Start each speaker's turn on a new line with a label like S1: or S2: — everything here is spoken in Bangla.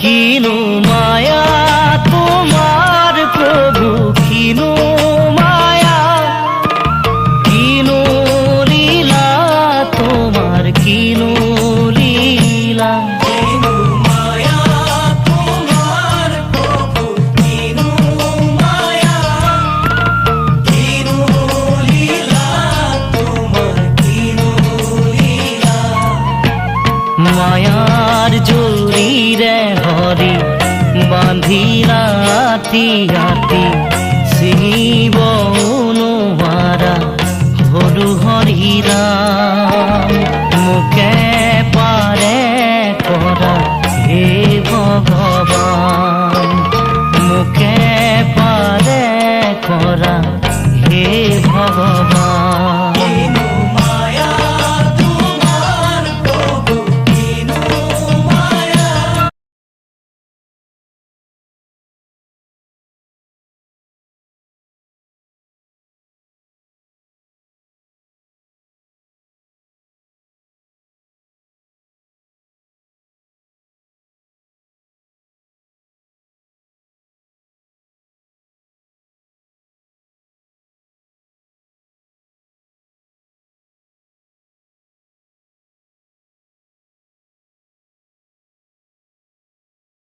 S1: কিনো মায়া তোমার প্রভু, কিনো মায়া, কিনো লীলা তোমার, কিনো লীলা।
S2: কিনো মায়া তোমার প্রভু, কিনো মায়া, কিনো লীলা তোমার, কিনো লীলা।
S1: মায়ার জরিরে হরি বাঁধি রাতি রাতি, শিব অনুমারা হলু হরিরাম। মুখে পারে করা হে ভগবান, মুখে পারে করা হে ভগবান।